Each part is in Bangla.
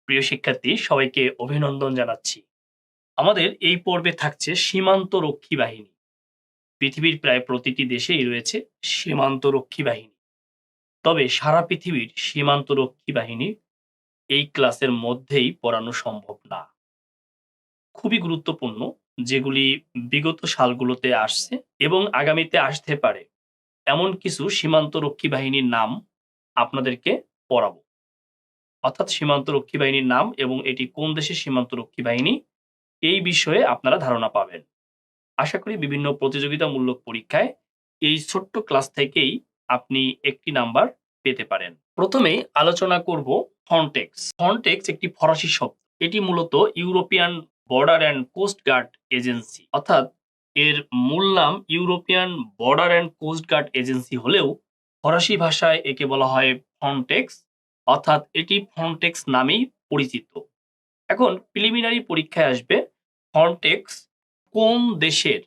প্রিয় শিক্ষার্থী, সবাইকে অভিনন্দন জানাচ্ছি। আমাদের এই পর্বে থাকছে সীমান্ত রক্ষী বাহিনী। পৃথিবীর প্রায় প্রতিটি দেশেই রয়েছে সীমান্ত রক্ষী বাহিনী। তবে সারা পৃথিবীর সীমান্ত রক্ষী বাহিনী এই ক্লাসের মধ্যেই পড়ানো সম্ভব না। খুবই গুরুত্বপূর্ণ, যেগুলি বিগত সালগুলোতে আসছে এবং আগামীতে আসতে পারে এমন কিছু সীমান্ত রক্ষী বাহিনীর নাম আপনাদেরকে পড়াবো। অর্থাৎ সীমান্ত রক্ষী বাহিনীর নাম এবং এটি কোন দেশের সীমান্ত রক্ষী বাহিনী, এই বিষয়ে আপনারা ধারণা পাবেন। আশা করি বিভিন্ন প্রতিযোগিতামূলক পরীক্ষায় এই ছোট্ট ক্লাস থেকেই আপনি একটি নাম্বার পেতে পারেন। প্রথমেই আলোচনা করব ফ্রন্টেক্স। ফ্রন্টেক্স একটি ফরাসি শব্দ। এটি মূলত European border and coast guard agency, অর্থাৎ এর মূল নাম European border and coast guard agency হলেও ফরাসি ভাষায় একে বলা হয় ফ্রন্টেক্স, অর্থাৎ এটি ফ্রন্টেক্স নামেই পরিচিত। এখন প্রিলিমিনারি পরীক্ষায় আসবে ফ্রন্টেক্স কোন দেশের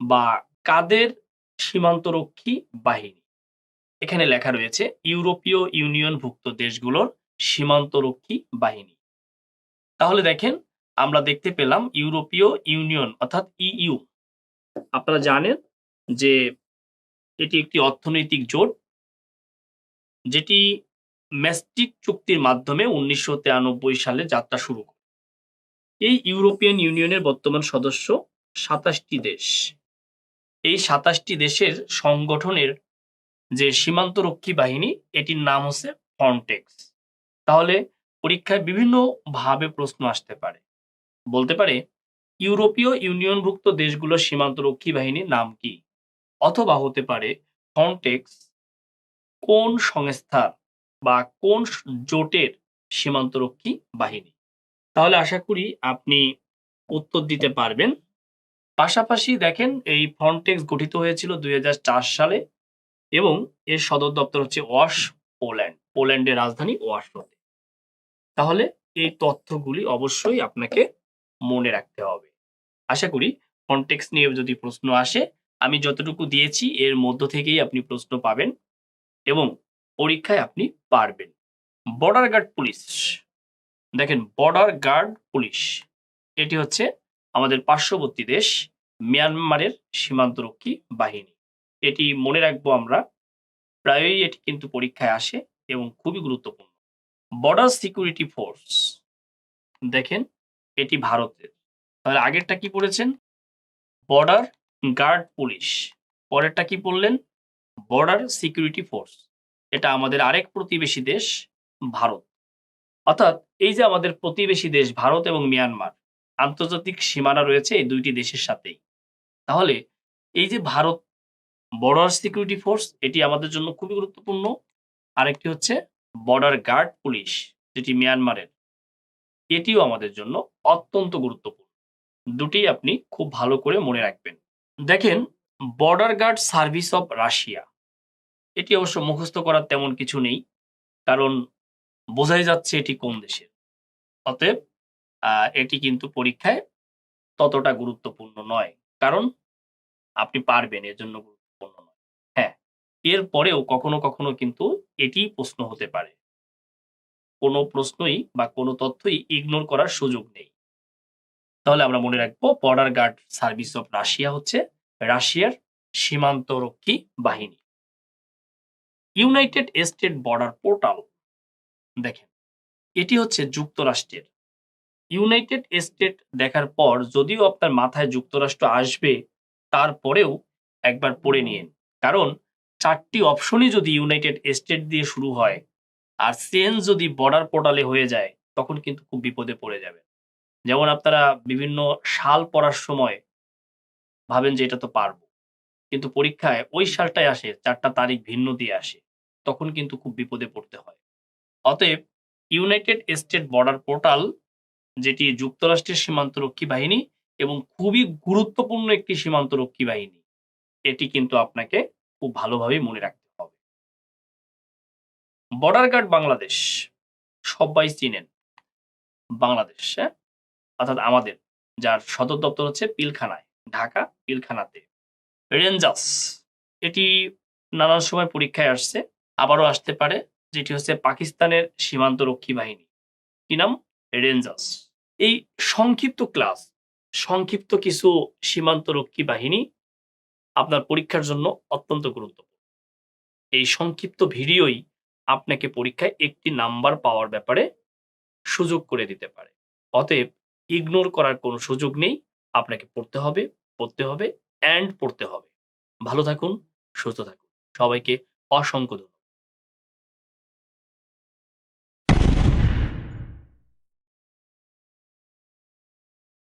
বা কাদের সীমান্তরক্ষী বাহিনী। এখানে লেখা রয়েছে ইউরোপীয় ইউনিয়নভুক্ত দেশগুলোর সীমান্তরক্ষী বাহিনী। তাহলে দেখেন, আমরা দেখতে পেলাম ইউরোপীয় ইউনিয়ন অর্থাৎ ইইউ। আপনারা জানেন যে এটি একটি অর্থনৈতিক জোট, যেটি ম্যাস্ট্রিক্ট চুক্তির মাধ্যমে 1993 সালে যাত্রা শুরু করে। এই ইউরোপিয়ান ইউনিয়নের বর্তমান সদস্য 27টি দেশ। এই 27টি দেশের সংগঠনের যে সীমান্তরক্ষী বাহিনী, এটির নাম হচ্ছে ফ্রন্টেক্স। তাহলে পরীক্ষায় বিভিন্ন ভাবে প্রশ্ন আসতে পারে। বলতে পারে ইউরোপীয় ইউনিয়নভুক্ত দেশগুলোর সীমান্তরক্ষী বাহিনীর নাম কি, অথবা হতে পারে ফ্রন্টেক্স কোন সংস্থার বা কোন জোটের সীমান্তরক্ষী বাহিনী। তাহলে আশা করি আপনি উত্তর দিতে পারবেন। পাশাপাশি দেখেন, এই ফ্রন্টেক্স গঠিত হয়েছিল 2004 সালে এবং এর সদর দপ্তর হচ্ছে ওয়াশ, পোল্যান্ড। পোল্যান্ডের রাজধানী ওয়ারশোতে। তাহলে এই তথ্যগুলি অবশ্যই আপনাকে মনে রাখতে হবে। আশা করি ফ্রন্টেক্স নিয়ে যদি প্রশ্ন আসে, আমি যতটুকু দিয়েছি এর মধ্য থেকেই আপনি প্রশ্ন পাবেন এবং পরীক্ষায় আপনি পারবেন। Border guard police. দেখেন, বর্ডার গার্ড পুলিশ এটি হচ্ছে আমাদের পার্শ্ববর্তী দেশ মিয়ানমারের সীমান্তরক্ষী বাহিনী। এটি মনে রাখবো আমরা, প্রায়ই এটি কিন্তু পরীক্ষায় আসে এবং খুবই গুরুত্বপূর্ণ। বর্ডার সিকিউরিটি ফোর্স, দেখেন এটি ভারতের। তাহলে আগেরটা কি পড়েছেন? Border guard police. পরেরটা কি পড়লেন? Border security force. এটা আমাদের আরেক প্রতিবেশী দেশ ভারত। অর্থাৎ এই যে আমাদের প্রতিবেশী দেশ ভারত এবং মিয়ানমার, আন্তর্জাতিক সীমানা রয়েছে এই দুইটি দেশের সাথেই। তাহলে এই যে ভারত বর্ডার সিকিউরিটি ফোর্স, এটি আমাদের জন্য খুবই গুরুত্বপূর্ণ। আরেকটি হচ্ছে বর্ডার গার্ড পুলিশ, যেটি মিয়ানমারের, এটিও আমাদের জন্য অত্যন্ত গুরুত্বপূর্ণ। দুটি আপনি খুব ভালো করে মনে রাখবেন। দেখেন, border guard service of Russia. এটি অবশ্য মুখস্থ করার তেমন কিছু নেই, কারণ বোঝাই যাচ্ছে এটি কোন দেশের। অতএব এটি কিন্তু পরীক্ষায় ততটা গুরুত্বপূর্ণ নয়, কারণ আপনি পারবেন, এর জন্য গুরুত্বপূর্ণ নয়। হ্যাঁ, এর পরেও কখনো কখনো কিন্তু এটি প্রশ্ন হতে পারে। কোনো প্রশ্নই বা কোনো তথ্যই ইগনোর করার সুযোগ নেই। তাহলে আমরা মনে রাখবো border guard service of Russia হচ্ছে রাশিয়ার সীমান্তরক্ষী বাহিনী। ইউনাইটেড স্টেট বর্ডার পোর্টাল, দেখেন এটি হচ্ছে যুক্তরাষ্ট্রের। ইউনাইটেড স্টেট দেখার পর যদিও আপনার মাথায় যুক্তরাষ্ট্র আসবে, তারপরেও একবার পড়ে নিন, কারণ 4টি অপশনই যদি ইউনাইটেড স্টেট দিয়ে শুরু হয় আর চেঞ্জ যদি বর্ডার পোর্টালে হয়ে যায়, তখন কিন্তু খুব বিপদে পড়ে যাবে। যেমন আপনারা বিভিন্ন সাল পড়ার সময় ভাবেন যে এটা তো পারবো, কিন্তু পরীক্ষায় ওই সালটাই আসে, 4টা তারিখ ভিন্ন দিয়ে আসে, তখন কিন্তু খুব বিপদে পড়তে হয়। অতএব ইউনাইটেড স্টেট বর্ডার পোর্টাল, যেটি যুক্তরাষ্ট্রের সীমান্তরক্ষী বাহিনী এবং খুবই গুরুত্বপূর্ণ একটি সীমান্তরক্ষী বাহিনী, এটি কিন্তু আপনাকে খুব ভালোভাবে মনে রাখতে হবে। বর্ডার গার্ড বাংলাদেশ, সবাই চিনেন বাংলাদেশ, হ্যাঁ, অর্থাৎ আমাদের, যার সদর দপ্তর হচ্ছে পিলখানায়, ঢাকা পিলখানাতে। রেঞ্জার্স, এটি নানান সময় পরীক্ষায় আসছে, আবারও আসতে পারে, যেটি হচ্ছে পাকিস্তানের সীমান্তরক্ষী বাহিনী। কি নাম? রেঞ্জার্স। এই সংক্ষিপ্ত ক্লাস, সংক্ষিপ্ত কিছু সীমান্তরক্ষী বাহিনী আপনার পরীক্ষার জন্য অত্যন্ত গুরুত্বপূর্ণ। এই সংক্ষিপ্ত ভিডিওই আপনাকে পরীক্ষায় একটি নাম্বার পাওয়ার ব্যাপারে সুযোগ করে দিতে পারে। অতএব ইগনোর করার কোনো সুযোগ নেই। আপনাকে পড়তে হবে, পড়তে হবে অ্যান্ড পড়তে হবে। ভালো থাকুন, সুস্থ থাকুন। সবাইকে অসংখ্য ধন্যবাদ।